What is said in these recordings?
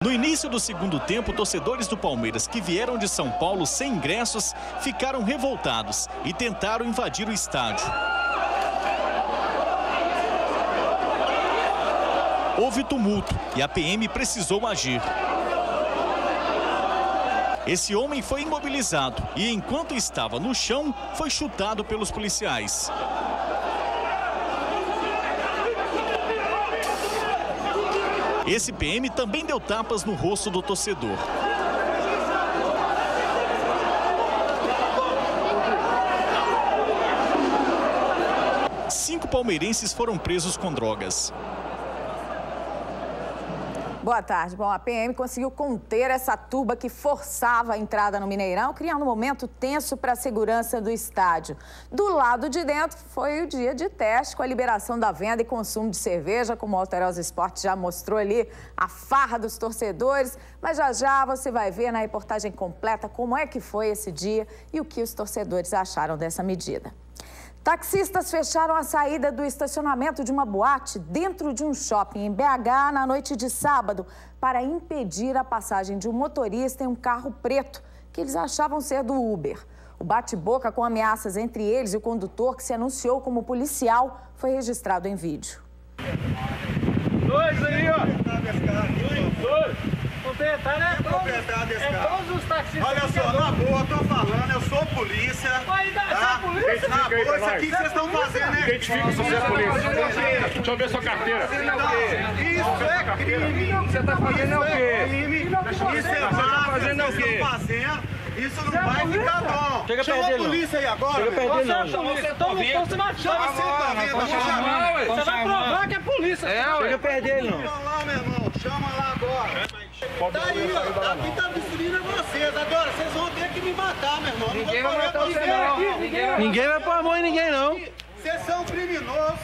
No início do segundo tempo, torcedores do Palmeiras que vieram de São Paulo sem ingressos ficaram revoltados e tentaram invadir o estádio. Houve tumulto e a PM precisou agir. Esse homem foi imobilizado e, enquanto estava no chão, foi chutado pelos policiais. Esse PM também deu tapas no rosto do torcedor. Cinco palmeirenses foram presos com drogas. Boa tarde. Bom, a PM conseguiu conter essa turba que forçava a entrada no Mineirão, criando um momento tenso para a segurança do estádio. Do lado de dentro, foi o dia de teste com a liberação da venda e consumo de cerveja, como o Alterosa Esporte já mostrou ali, a farra dos torcedores. Mas já você vai ver na reportagem completa como é que foi esse dia e o que os torcedores acharam dessa medida. Taxistas fecharam a saída do estacionamento de uma boate dentro de um shopping em BH na noite de sábado para impedir a passagem de um motorista em um carro preto que eles achavam ser do Uber. O bate-boca com ameaças entre eles e o condutor, que se anunciou como policial, foi registrado em vídeo. Dois aí, ó. Dois. Proprietário todos os taxistas. Olha só, na boa, eu tô falando, eu sou polícia. Tá? Na boa, isso aqui que vocês estão fazendo, né? Identifica se você é polícia. Deixa eu ver sua carteira. Isso é crime. Você tá fazendo o quê? Isso é máfia. Isso não vai ficar bom. Chama a polícia aí agora. Chega perto dele, não. Você vai provar que é polícia. Chega perto dele, não. Chama lá, meu irmão. Chama lá agora. Tá aí, ó. Aqui tá destruindo vocês. Agora, vocês vão ter que me matar, meu irmão. Ninguém vai matar você, não. Ninguém vai pôr a mão em ninguém, não. Vocês são criminosos.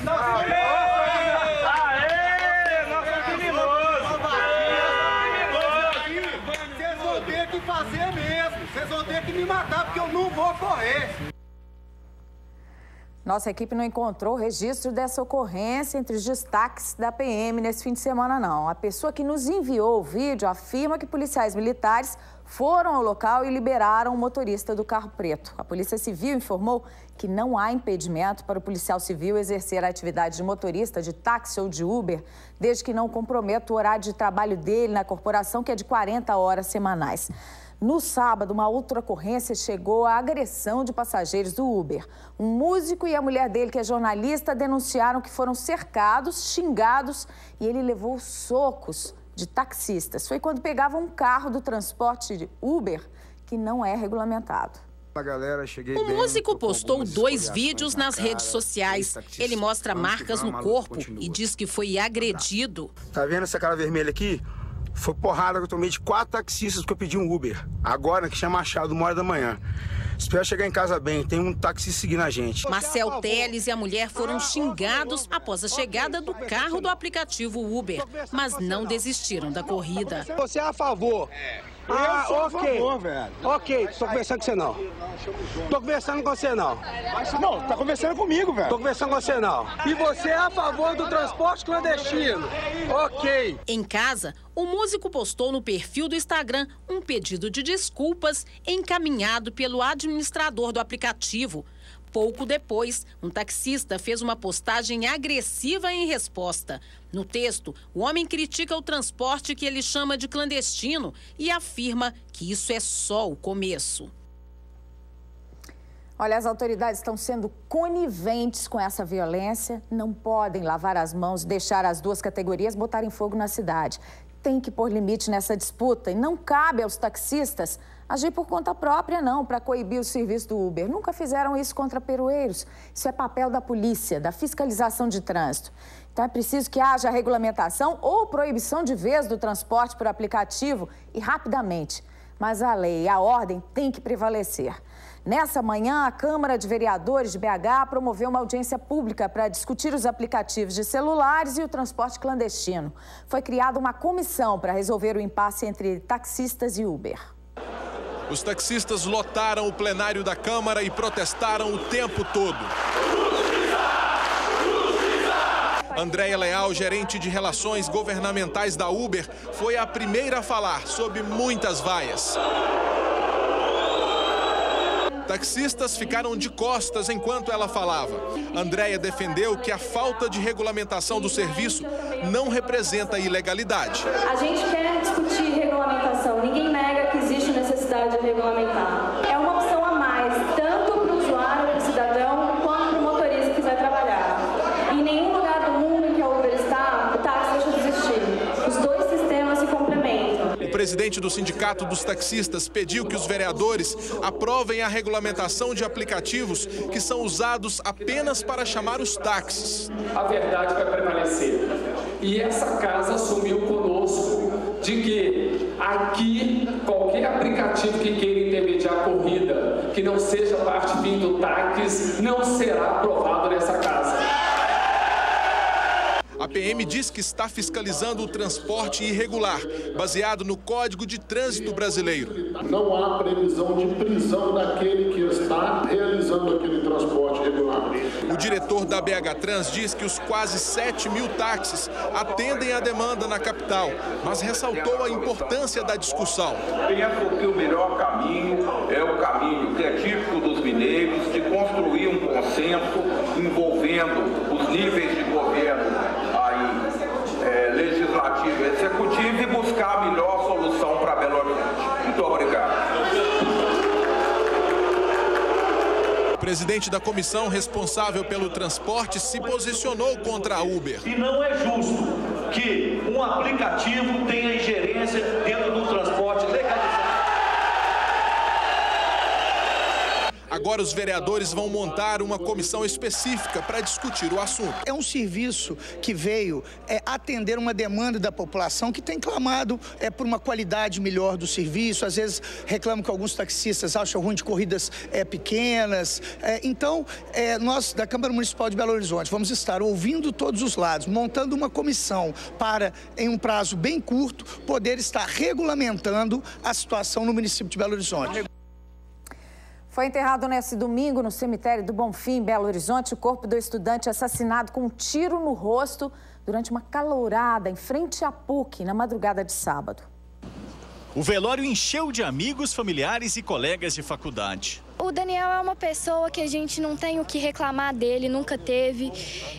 Vocês vão ter que fazer mesmo. Vocês vão ter que me matar, porque eu não vou correr. Nossa equipe não encontrou registro dessa ocorrência entre os destaques da PM nesse fim de semana, não. A pessoa que nos enviou o vídeo afirma que policiais militares foram ao local e liberaram o motorista do carro preto. A Polícia Civil informou que não há impedimento para o policial civil exercer a atividade de motorista de táxi ou de Uber, desde que não comprometa o horário de trabalho dele na corporação, que é de 40 horas semanais. No sábado, uma outra ocorrência chegou à agressão de passageiros do Uber. Um músico e a mulher dele, que é jornalista, denunciaram que foram cercados, xingados e ele levou socos de taxistas. Foi quando pegava um carro do transporte de Uber que não é regulamentado. O músico postou 2 vídeos nas redes sociais. Ele mostra marcas no corpo e diz que foi agredido. Tá vendo essa cara vermelha aqui? Foi porrada que eu tomei de 4 taxistas porque eu pedi um Uber. Agora, que tinha Machado, 1h da manhã. Espero chegar em casa bem, tem um taxista seguindo a gente. Marcel Teles e a mulher foram xingados após a chegada do carro do aplicativo Uber, mas não desistiram da corrida. Você é a favor? Eu sou a favor, velho. Ok, tô conversando com você não. Tô conversando com você não. Não, tá conversando comigo, velho. Tô conversando com você não. E você é a favor do transporte clandestino? Ok. Em casa, o músico postou no perfil do Instagram um pedido de desculpas encaminhado pelo administrador do aplicativo. Pouco depois, um taxista fez uma postagem agressiva em resposta. No texto, o homem critica o transporte que ele chama de clandestino e afirma que isso é só o começo. Olha, as autoridades estão sendo coniventes com essa violência. Não podem lavar as mãos e deixar as duas categorias botarem fogo na cidade. Tem que pôr limite nessa disputa e não cabe aos taxistas agir por conta própria, não, para coibir o serviço do Uber. Nunca fizeram isso contra peroeiros. Isso é papel da polícia, da fiscalização de trânsito. Então é preciso que haja regulamentação ou proibição de vez do transporte por aplicativo e rapidamente. Mas a lei e a ordem têm que prevalecer. Nessa manhã, a Câmara de Vereadores de BH promoveu uma audiência pública para discutir os aplicativos de celulares e o transporte clandestino. Foi criada uma comissão para resolver o impasse entre taxistas e Uber. Os taxistas lotaram o plenário da Câmara e protestaram o tempo todo. Andréia Leal, gerente de relações governamentais da Uber, foi a primeira a falar sobre muitas vaias. Taxistas ficaram de costas enquanto ela falava. Andréia defendeu que a falta de regulamentação do serviço não representa ilegalidade. A gente quer discutir regulamentação. Ninguém nega que existe necessidade de regulamentar. É uma opção a mais, tanto para o usuário, para o cidadão, quanto para o motorista que quiser trabalhar. Em nenhum lugar do mundo em que a Uber está, o táxi deixa de existir. Os dois sistemas se complementam. O presidente do Sindicato dos Taxistas pediu que os vereadores aprovem a regulamentação de aplicativos que são usados apenas para chamar os táxis. A verdade vai prevalecer. E essa casa assumiu conosco de que aqui qualquer aplicativo que queira intermediar a corrida, que não seja parte fim do táxi, não será aprovado nessa casa. A PM diz que está fiscalizando o transporte irregular, baseado no Código de Trânsito Brasileiro. Não há previsão de prisão daquele que está realizando aquele transporte irregular. O diretor da BH Trans diz que os quase 7.000 táxis atendem à demanda na capital, mas ressaltou a importância da discussão. Penso que o melhor caminho é o caminho que é típico dos mineiros, de construir um consenso envolvendo os níveis de governo legislativo e executivo e buscar a melhor solução para Belo Horizonte. Muito obrigado. O presidente da comissão responsável pelo transporte se posicionou contra a Uber. E não é justo que um aplicativo tenha ingerência dentro do transporte legalizado. Agora os vereadores vão montar uma comissão específica para discutir o assunto. É um serviço que veio atender uma demanda da população que tem clamado por uma qualidade melhor do serviço. Às vezes reclamam que alguns taxistas acham ruim de corridas pequenas. Então, nós da Câmara Municipal de Belo Horizonte vamos estar ouvindo todos os lados, montando uma comissão para, em um prazo bem curto, poder estar regulamentando a situação no município de Belo Horizonte. Foi enterrado nesse domingo no cemitério do Bonfim, em Belo Horizonte, o corpo do estudante assassinado com um tiro no rosto durante uma calourada em frente à PUC, na madrugada de sábado. O velório encheu de amigos, familiares e colegas de faculdade. O Daniel é uma pessoa que a gente não tem o que reclamar dele, nunca teve.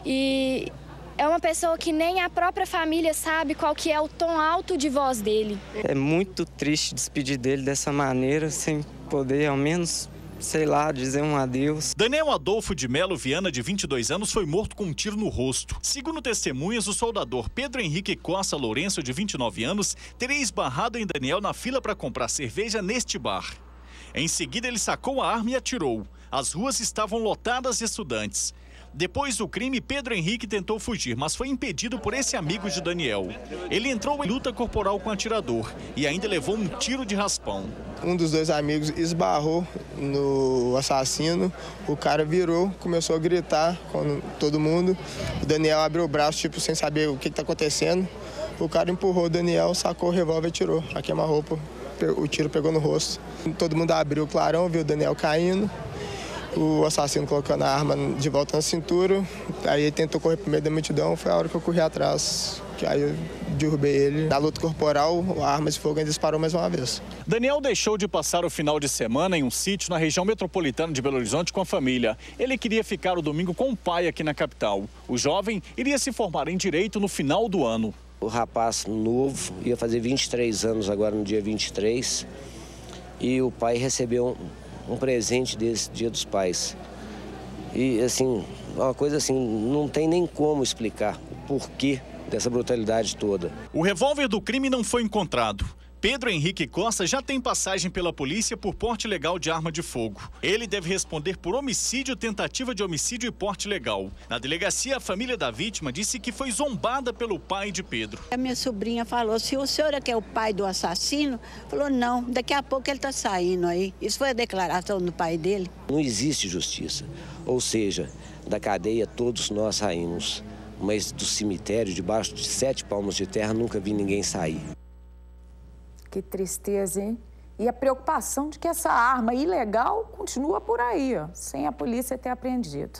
E é uma pessoa que nem a própria família sabe qual que é o tom alto de voz dele. É muito triste despedir dele dessa maneira, sem poder ao menos, sei lá, dizer um adeus. Daniel Adolfo de Melo Viana, de 22 anos, foi morto com um tiro no rosto. Segundo testemunhas, o soldador Pedro Henrique Costa Lourenço, de 29 anos, teria esbarrado em Daniel na fila para comprar cerveja neste bar. Em seguida, ele sacou a arma e atirou. As ruas estavam lotadas de estudantes. Depois do crime, Pedro Henrique tentou fugir, mas foi impedido por esse amigo de Daniel. Ele entrou em luta corporal com o atirador e ainda levou um tiro de raspão. Um dos dois amigos esbarrou no assassino, o cara virou, começou a gritar com todo mundo. O Daniel abriu o braço, tipo, sem saber o que está acontecendo. O cara empurrou o Daniel, sacou o revólver e tirou a queima-roupa. O tiro pegou no rosto. Todo mundo abriu o clarão, viu o Daniel caindo. O assassino colocando a arma de volta na cintura, aí ele tentou correr pro meio da multidão, foi a hora que eu corri atrás, que aí eu derrubei ele. Na luta corporal, a arma de fogo ainda disparou mais uma vez. Daniel deixou de passar o final de semana em um sítio na região metropolitana de Belo Horizonte com a família. Ele queria ficar o domingo com o pai aqui na capital. O jovem iria se formar em Direito no final do ano. O rapaz novo, ia fazer 23 anos agora no dia 23, e o pai recebeu um presente desse Dia dos Pais. E, assim, uma coisa assim, não tem nem como explicar o porquê dessa brutalidade toda. O revólver do crime não foi encontrado. Pedro Henrique Costa já tem passagem pela polícia por porte ilegal de arma de fogo. Ele deve responder por homicídio, tentativa de homicídio e porte ilegal. Na delegacia, a família da vítima disse que foi zombada pelo pai de Pedro. A minha sobrinha falou, se o senhor é que é o pai do assassino, falou, não, daqui a pouco ele está saindo aí. Isso foi a declaração do pai dele. Não existe justiça, ou seja, da cadeia todos nós saímos, mas do cemitério, debaixo de 7 palmos de terra, nunca vi ninguém sair. Que tristeza, hein? E a preocupação de que essa arma ilegal continua por aí, ó, sem a polícia ter apreendido.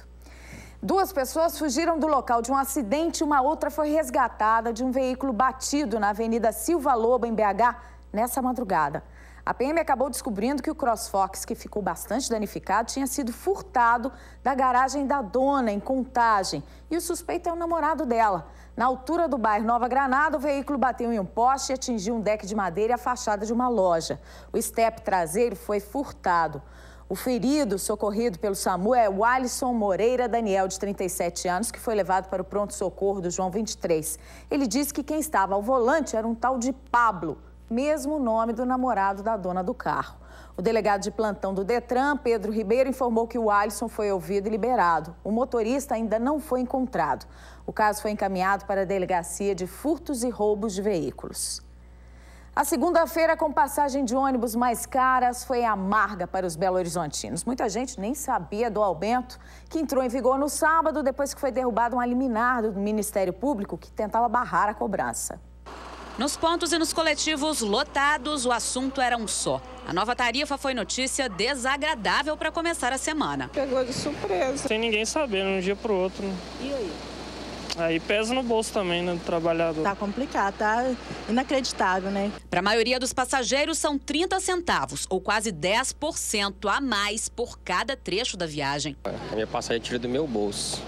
2 pessoas fugiram do local de um acidente e uma outra foi resgatada de um veículo batido na Avenida Silva Lobo, em BH, nessa madrugada. A PM acabou descobrindo que o CrossFox, que ficou bastante danificado, tinha sido furtado da garagem da dona, em Contagem. E o suspeito é o namorado dela. Na altura do bairro Nova Granada, o veículo bateu em um poste e atingiu um deck de madeira e a fachada de uma loja. O estepe traseiro foi furtado. O ferido, socorrido pelo SAMU, é o Alisson Moreira Daniel, de 37 anos, que foi levado para o pronto-socorro do João 23. Ele disse que quem estava ao volante era um tal de Pablo, mesmo nome do namorado da dona do carro. O delegado de plantão do Detran, Pedro Ribeiro, informou que o Alisson foi ouvido e liberado. O motorista ainda não foi encontrado. O caso foi encaminhado para a Delegacia de Furtos e Roubos de Veículos. A segunda-feira, com passagem de ônibus mais caras, foi amarga para os belo-horizontinos. Muita gente nem sabia do aumento, que entrou em vigor no sábado, depois que foi derrubado uma liminar do Ministério Público que tentava barrar a cobrança. Nos pontos e nos coletivos lotados, o assunto era um só. A nova tarifa foi notícia desagradável para começar a semana. Pegou de surpresa. Sem ninguém saber, de um dia para o outro. E aí? Aí pesa no bolso também, né, do trabalhador. Tá complicado, tá inacreditável, né? Para a maioria dos passageiros, são 30 centavos, ou quase 10% a mais por cada trecho da viagem. A minha passagem tira do meu bolso,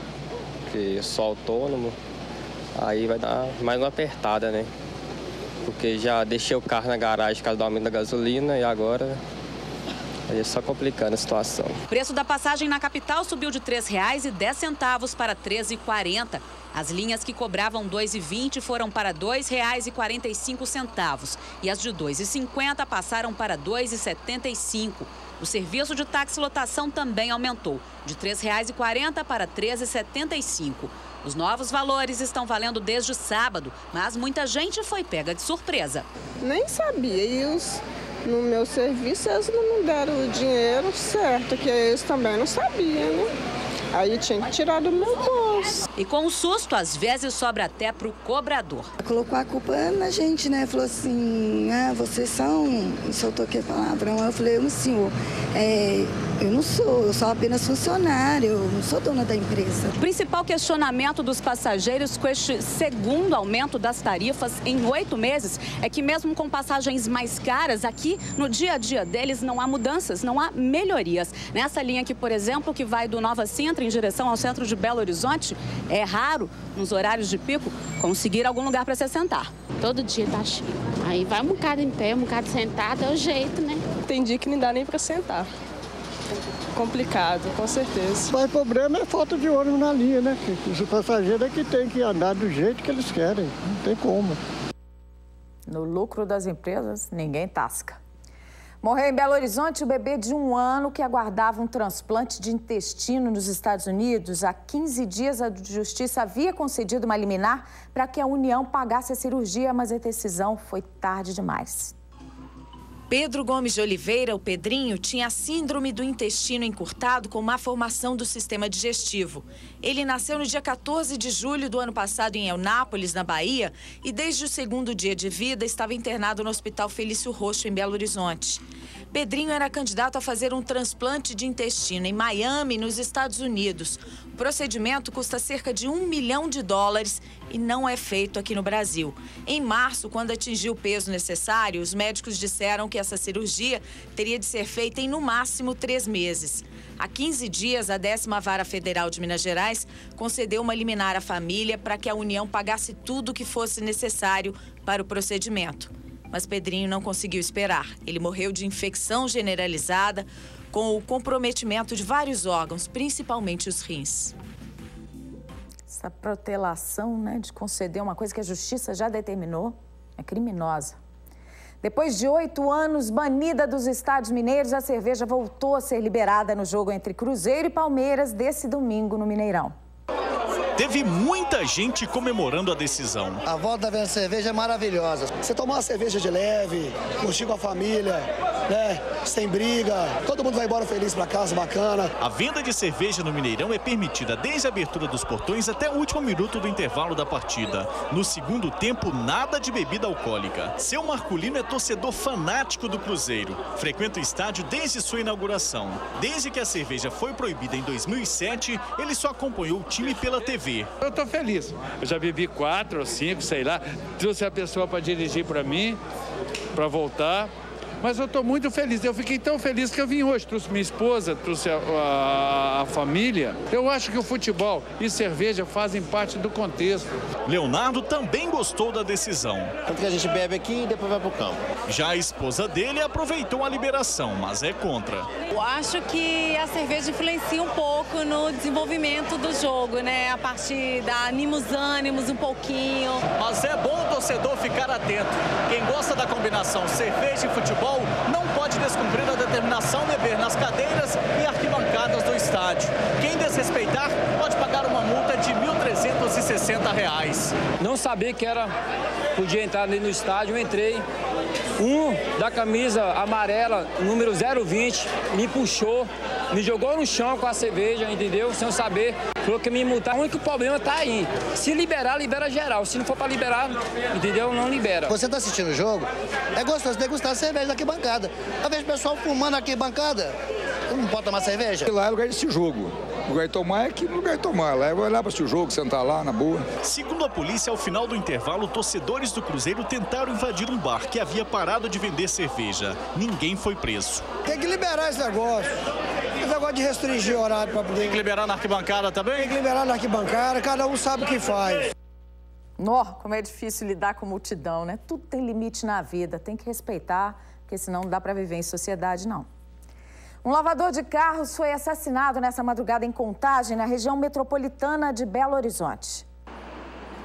porque eu sou autônomo, aí vai dar mais uma apertada, né? Porque já deixei o carro na garagem por causa do aumento da gasolina e agora aí é só complicando a situação. O preço da passagem na capital subiu de R$ 3,10 para R$ 13,40. As linhas que cobravam R$ 2,20 foram para R$ 2,45 e as de R$ 2,50 passaram para R$ 2,75. O serviço de táxi-lotação também aumentou, de R$ 3,40 para R$ 13,75. Os novos valores estão valendo desde sábado, mas muita gente foi pega de surpresa. Nem sabia. E no meu serviço eles não me deram o dinheiro certo, que eles também não sabiam, né? Aí tinha que tirar do meu bolso. E com o susto, às vezes sobra até para o cobrador. Colocou a culpa na gente, né? Falou assim, vocês são... Soltou aqui a palavrão. Eu falei, senhor, eu não sou, eu sou apenas funcionário, eu não sou dona da empresa. O principal questionamento dos passageiros com este segundo aumento das tarifas em 8 meses é que mesmo com passagens mais caras, aqui no dia a dia deles não há mudanças, não há melhorias. Nessa linha aqui, por exemplo, que vai do Nova Sintra em direção ao centro de Belo Horizonte, é raro, nos horários de pico, conseguir algum lugar para se sentar. Todo dia tá cheio. Aí vai um bocado em pé, um bocado sentado, é o jeito, né? Tem dia que não dá nem para sentar. Complicado, com certeza. Mas o problema é falta de ônibus na linha, né? Os passageiros é que tem que andar do jeito que eles querem, não tem como. No lucro das empresas, ninguém tasca. Morreu em Belo Horizonte o bebê de 1 ano que aguardava um transplante de intestino nos Estados Unidos. Há 15 dias, a Justiça havia concedido uma liminar para que a União pagasse a cirurgia, mas a decisão foi tarde demais. Pedro Gomes de Oliveira, o Pedrinho, tinha a síndrome do intestino encurtado com má formação do sistema digestivo. Ele nasceu no dia 14 de julho do ano passado em Eunápolis, na Bahia, e desde o 2º dia de vida estava internado no Hospital Felício Roxo, em Belo Horizonte. Pedrinho era candidato a fazer um transplante de intestino em Miami, nos Estados Unidos. O procedimento custa cerca de $1 milhão e não é feito aqui no Brasil. Em março, quando atingiu o peso necessário, os médicos disseram que essa cirurgia teria de ser feita em no máximo 3 meses. Há 15 dias, a 10ª Vara Federal de Minas Gerais concedeu uma liminar à família para que a União pagasse tudo o que fosse necessário para o procedimento. Mas Pedrinho não conseguiu esperar. Ele morreu de infecção generalizada, com o comprometimento de vários órgãos, principalmente os rins. Essa protelação, né, de conceder uma coisa que a Justiça já determinou é criminosa. Depois de 8 anos banida dos estádios mineiros, a cerveja voltou a ser liberada no jogo entre Cruzeiro e Palmeiras desse domingo no Mineirão. Teve muita gente comemorando a decisão. A volta da cerveja é maravilhosa. Você tomar uma cerveja de leve, curtir com a família, né? Sem briga, todo mundo vai embora feliz para casa, bacana. A venda de cerveja no Mineirão é permitida desde a abertura dos portões até o último minuto do intervalo da partida. No segundo tempo, nada de bebida alcoólica. Seu Marculino é torcedor fanático do Cruzeiro. Frequenta o estádio desde sua inauguração. Desde que a cerveja foi proibida em 2007, ele só acompanhou o time pela TV. Eu tô feliz. Eu já bebi 4 ou 5, sei lá. Trouxe a pessoa para dirigir para mim, para voltar. Mas eu estou muito feliz. Eu fiquei tão feliz que eu vim hoje. Trouxe minha esposa, trouxe a família. Eu acho que o futebol e cerveja fazem parte do contexto. Leonardo também gostou da decisão. Tanto que a gente bebe aqui e depois vai pro campo. Já a esposa dele aproveitou a liberação, mas é contra. Eu acho que a cerveja influencia um pouco no desenvolvimento do jogo, né? A partir da os ânimos um pouquinho. Mas é bom o torcedor ficar atento. Quem gosta da combinação cerveja e futebol não pode descumprir a determinação de beber nas cadeiras e arquibancadas do estádio. Quem desrespeitar pode pagar uma multa de R$ 1.360. Não sabia que podia entrar ali no estádio, eu entrei. Da camisa amarela, número 020, me puxou, me jogou no chão com a cerveja, entendeu? Sem eu saber, falou que me multar. O único problema tá aí. Se liberar, libera geral. Se não for para liberar, entendeu? Não libera. Você tá assistindo o jogo, é gostoso degustar a cerveja da arquibancada. Eu vejo o pessoal fumando na arquibancada. Não pode tomar cerveja? Lá é lugar desse jogo. O lugar de tomar é aqui no lugar de tomar. Lá é olhar para assistir o jogo, sentar lá, na boa. Segundo a polícia, ao final do intervalo, torcedores do Cruzeiro tentaram invadir um bar que havia parado de vender cerveja. Ninguém foi preso. Tem que liberar esse negócio. Esse negócio de restringir o horário para poder... Tem que liberar na arquibancada também? Tem que liberar na arquibancada, cada um sabe o que faz. Como é difícil lidar com multidão, né? Tudo tem limite na vida, tem que respeitar, porque senão não dá para viver em sociedade, não. Um lavador de carros foi assassinado nessa madrugada em Contagem, na região metropolitana de Belo Horizonte.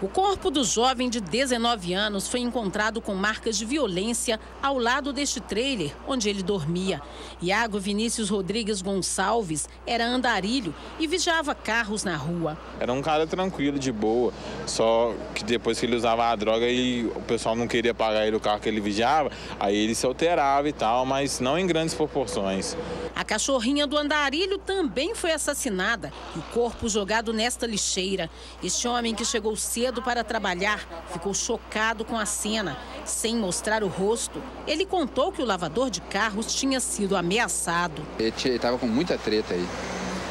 O corpo do jovem de 19 anos foi encontrado com marcas de violência ao lado deste trailer onde ele dormia. Iago Vinícius Rodrigues Gonçalves era andarilho e vigiava carros na rua. Era um cara tranquilo, de boa, só que depois que ele usava a droga e o pessoal não queria pagar ele o carro que ele vigiava, aí ele se alterava e tal, mas não em grandes proporções. A cachorrinha do andarilho também foi assassinada e o corpo jogado nesta lixeira. Este homem, que chegou cedo para trabalhar, ficou chocado com a cena. Sem mostrar o rosto, ele contou que o lavador de carros tinha sido ameaçado. Ele estava com muita treta aí.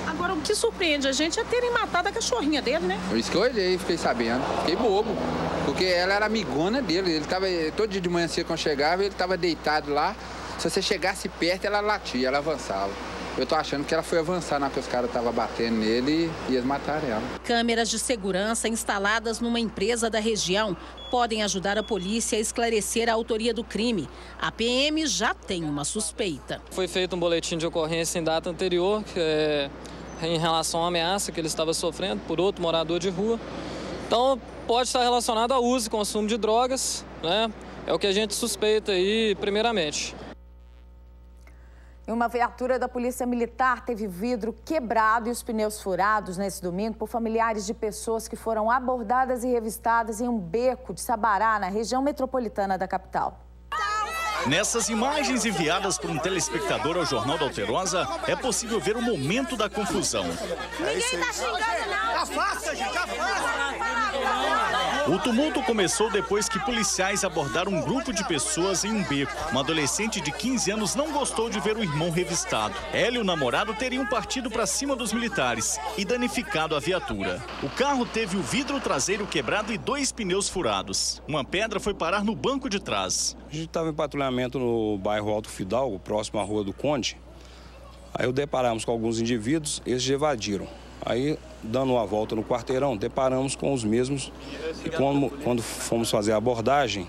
Agora, o que surpreende a gente é terem matado a cachorrinha dele, né? Por isso que eu olhei, fiquei sabendo. Fiquei bobo, porque ela era amigona dele. Ele estava todo dia de manhã cedo quando chegava, ele estava deitado lá. Se você chegasse perto, ela latia, ela avançava. Eu tô achando que ela foi avançar na hora que os caras estavam batendo nele e eles mataram ela. Câmeras de segurança instaladas numa empresa da região podem ajudar a polícia a esclarecer a autoria do crime. A PM já tem uma suspeita. Foi feito um boletim de ocorrência em data anterior, em relação à ameaça que ele estava sofrendo por outro morador de rua. Então, pode estar relacionado ao uso e consumo de drogas, né? É o que a gente suspeita aí, primeiramente. Uma viatura da Polícia Militar teve vidro quebrado e os pneus furados nesse domingo por familiares de pessoas que foram abordadas e revistadas em um beco de Sabará, na região metropolitana da capital. Nessas imagens enviadas por um telespectador ao Jornal da Alterosa, é possível ver o momento da confusão. Ninguém tá xingando, não. Afasta, gente, afasta. O tumulto começou depois que policiais abordaram um grupo de pessoas em um beco. Uma adolescente de 15 anos não gostou de ver o irmão revistado. Ela e o namorado teriam partido para cima dos militares e danificado a viatura. O carro teve o vidro traseiro quebrado e 2 pneus furados. Uma pedra foi parar no banco de trás. A gente estava em patrulhamento no bairro Alto Fidalgo, próximo à Rua do Conde. Aí deparamos com alguns indivíduos, eles evadiram. Aí, dando uma volta no quarteirão, deparamos com os mesmos e quando fomos fazer a abordagem,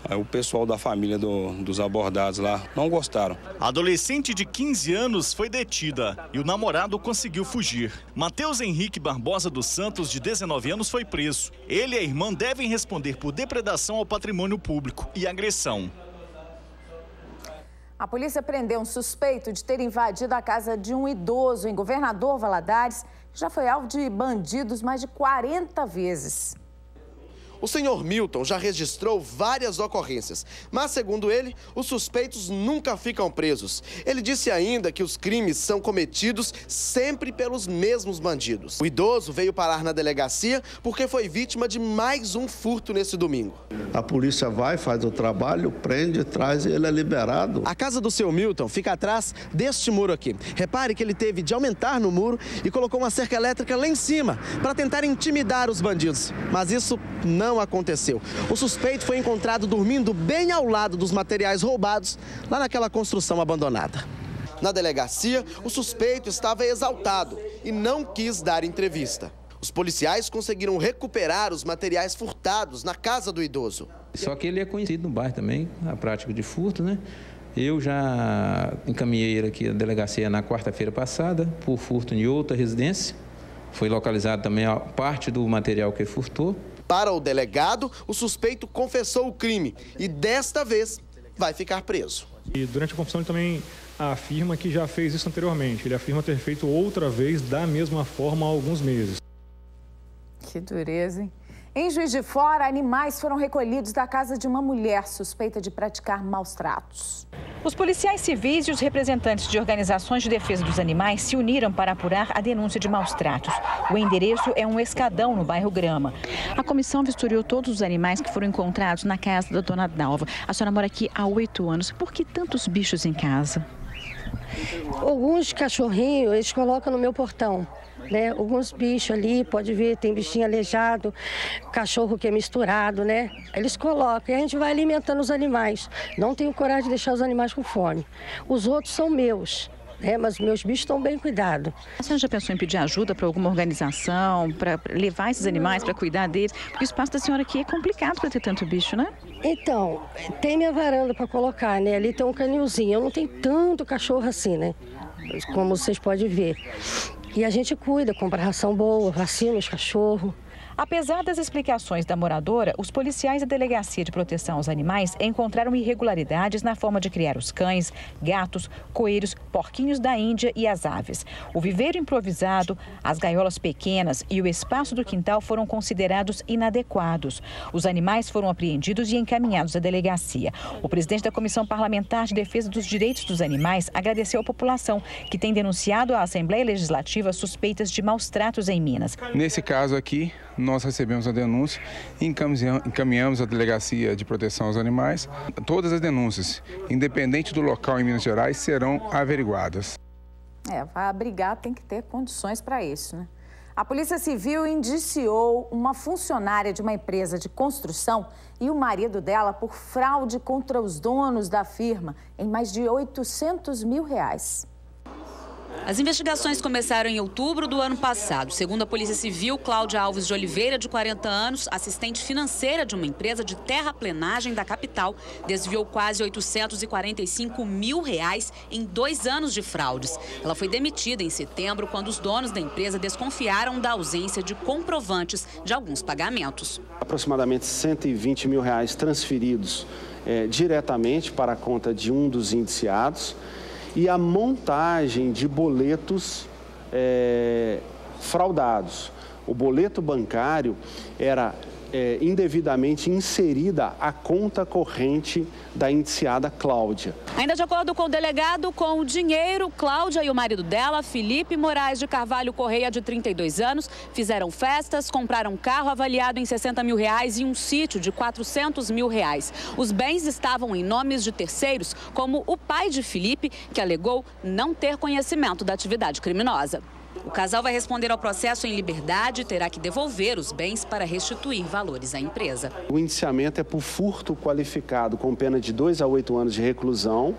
aí o pessoal da família dos abordados lá não gostaram. A adolescente de 15 anos foi detida e o namorado conseguiu fugir. Matheus Henrique Barbosa dos Santos, de 19 anos, foi preso. Ele e a irmã devem responder por depredação ao patrimônio público e agressão. A polícia prendeu um suspeito de ter invadido a casa de um idoso em Governador Valadares, que já foi alvo de bandidos mais de 40 vezes. O senhor Milton já registrou várias ocorrências, mas, segundo ele, os suspeitos nunca ficam presos. Ele disse ainda que os crimes são cometidos sempre pelos mesmos bandidos. O idoso veio parar na delegacia porque foi vítima de mais um furto nesse domingo. A polícia vai, faz o trabalho, prende, traz e ele é liberado. A casa do seu Milton fica atrás deste muro aqui. Repare que ele teve de aumentar no muro e colocou uma cerca elétrica lá em cima para tentar intimidar os bandidos. Mas isso não aconteceu. O suspeito foi encontrado dormindo bem ao lado dos materiais roubados, lá naquela construção abandonada. Na delegacia, o suspeito estava exaltado e não quis dar entrevista. Os policiais conseguiram recuperar os materiais furtados na casa do idoso. Só que ele é conhecido no bairro também, a prática de furto, né? Eu já encaminhei ele aqui à delegacia na quarta-feira passada por furto em outra residência. Foi localizado também a parte do material que ele furtou. Para o delegado, o suspeito confessou o crime e desta vez vai ficar preso. E durante a confissão ele também afirma que já fez isso anteriormente. Ele afirma ter feito outra vez da mesma forma há alguns meses. Que dureza, hein? Em Juiz de Fora, animais foram recolhidos da casa de uma mulher suspeita de praticar maus tratos. Os policiais civis e os representantes de organizações de defesa dos animais se uniram para apurar a denúncia de maus tratos. O endereço é um escadão no bairro Grama. A comissão vistoriou todos os animais que foram encontrados na casa da dona Dalva. A senhora mora aqui há 8 anos. Por que tantos bichos em casa? Alguns cachorrinhos eles colocam no meu portão. Né? Alguns bichos ali, pode ver, tem bichinho aleijado, cachorro que é misturado, né? Eles colocam e a gente vai alimentando os animais. Não tenho coragem de deixar os animais com fome. Os outros são meus, né? Mas meus bichos estão bem cuidados. A senhora já pensou em pedir ajuda para alguma organização, para levar esses animais, para cuidar deles? Porque o espaço da senhora aqui é complicado para ter tanto bicho, né? Então, tem minha varanda para colocar, né? Ali tem um canilzinho. Eu não tenho tanto cachorro assim, né? Como vocês podem ver. E a gente cuida, compra ração boa, vacina os cachorros. Apesar das explicações da moradora, os policiais da Delegacia de Proteção aos Animais encontraram irregularidades na forma de criar os cães, gatos, coelhos, porquinhos da Índia e as aves. O viveiro improvisado, as gaiolas pequenas e o espaço do quintal foram considerados inadequados. Os animais foram apreendidos e encaminhados à delegacia. O presidente da Comissão Parlamentar de Defesa dos Direitos dos Animais agradeceu à população que tem denunciado à Assembleia Legislativa suspeitas de maus tratos em Minas. Nesse caso aqui, nós recebemos a denúncia e encaminhamos à Delegacia de Proteção aos Animais. Todas as denúncias, independente do local em Minas Gerais, serão averiguadas. Vai abrigar, tem que ter condições para isso, né? A Polícia Civil indiciou uma funcionária de uma empresa de construção e o marido dela por fraude contra os donos da firma em mais de R$800 mil. As investigações começaram em outubro do ano passado. Segundo a Polícia Civil, Cláudia Alves de Oliveira, de 40 anos, assistente financeira de uma empresa de terraplenagem da capital, desviou quase R$845 mil em 2 anos de fraudes. Ela foi demitida em setembro quando os donos da empresa desconfiaram da ausência de comprovantes de alguns pagamentos. Aproximadamente R$120 mil transferidos diretamente para a conta de um dos indiciados. E a montagem de boletos fraudados. O boleto bancário era indevidamente inserida a conta corrente da indiciada Cláudia. Ainda de acordo com o delegado, com o dinheiro, Cláudia e o marido dela, Felipe Moraes de Carvalho Correia, de 32 anos, fizeram festas, compraram um carro avaliado em R$60 mil e um sítio de R$400 mil. Os bens estavam em nomes de terceiros, como o pai de Felipe, que alegou não ter conhecimento da atividade criminosa. O casal vai responder ao processo em liberdade e terá que devolver os bens para restituir valores à empresa. O indiciamento é por furto qualificado com pena de 2 a 8 anos de reclusão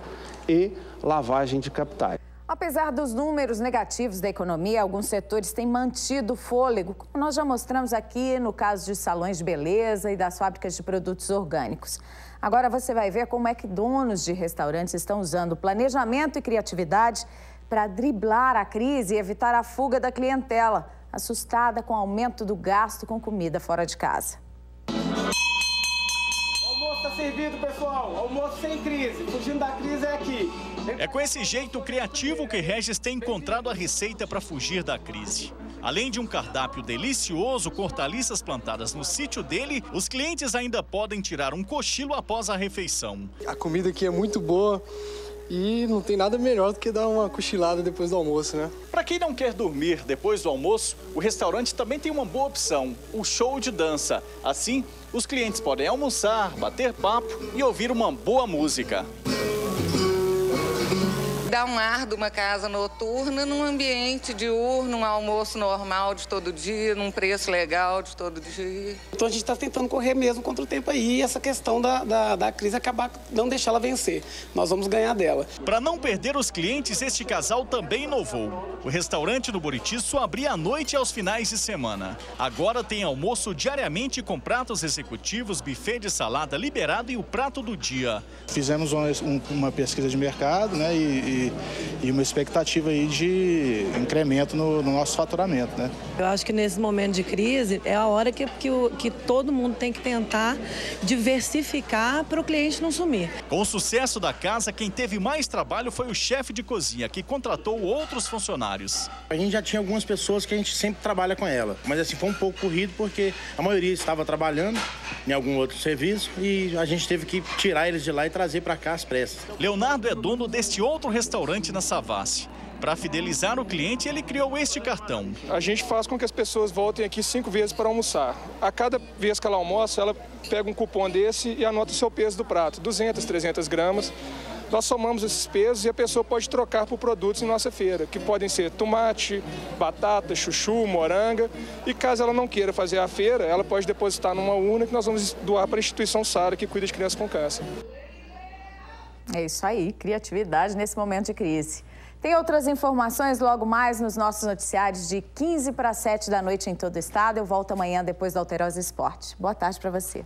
e lavagem de capitais. Apesar dos números negativos da economia, alguns setores têm mantido fôlego, como nós já mostramos aqui no caso de salões de beleza e das fábricas de produtos orgânicos. Agora você vai ver como é que donos de restaurantes estão usando planejamento e criatividade para driblar a crise e evitar a fuga da clientela, assustada com o aumento do gasto com comida fora de casa. O almoço está servido, pessoal. Almoço sem crise. Fugindo da crise é aqui. É com esse jeito criativo que Regis tem encontrado a receita para fugir da crise. Além de um cardápio delicioso com hortaliças plantadas no sítio dele, os clientes ainda podem tirar um cochilo após a refeição. A comida aqui é muito boa e não tem nada melhor do que dar uma cochilada depois do almoço, né? Para quem não quer dormir depois do almoço, o restaurante também tem uma boa opção, o show de dança. Assim, os clientes podem almoçar, bater papo e ouvir uma boa música. Dá um ar de uma casa noturna num ambiente diurno, um almoço normal de todo dia, num preço legal de todo dia. Então a gente está tentando correr mesmo contra o tempo aí e essa questão da crise acabar, não deixar ela vencer. Nós vamos ganhar dela. Para não perder os clientes, este casal também inovou. O restaurante do Buriti só abria à noite e aos finais de semana. Agora tem almoço diariamente com pratos executivos, buffet de salada liberado e o prato do dia. Fizemos uma pesquisa de mercado, né, e uma expectativa aí de incremento no nosso faturamento, né? Eu acho que nesse momento de crise é a hora que todo mundo tem que tentar diversificar para o cliente não sumir. Com o sucesso da casa, quem teve mais trabalho foi o chefe de cozinha, que contratou outros funcionários. A gente já tinha algumas pessoas que a gente sempre trabalha com ela, mas assim foi um pouco corrido porque a maioria estava trabalhando em algum outro serviço e a gente teve que tirar eles de lá e trazer para cá às pressas. Leonardo é dono deste outro restaurante na Savassi. Para fidelizar o cliente, ele criou este cartão. A gente faz com que as pessoas voltem aqui 5 vezes para almoçar. A cada vez que ela almoça, ela pega um cupom desse e anota o seu peso do prato, 200, 300 gramas. Nós somamos esses pesos e a pessoa pode trocar por produtos em nossa feira, que podem ser tomate, batata, chuchu, moranga. E caso ela não queira fazer a feira, ela pode depositar numa urna que nós vamos doar para a instituição Sara, que cuida de crianças com câncer. É isso aí, criatividade nesse momento de crise. Tem outras informações logo mais nos nossos noticiários de 15 para 7 da noite em todo o estado. Eu volto amanhã depois do Alterosa Esporte. Boa tarde para você.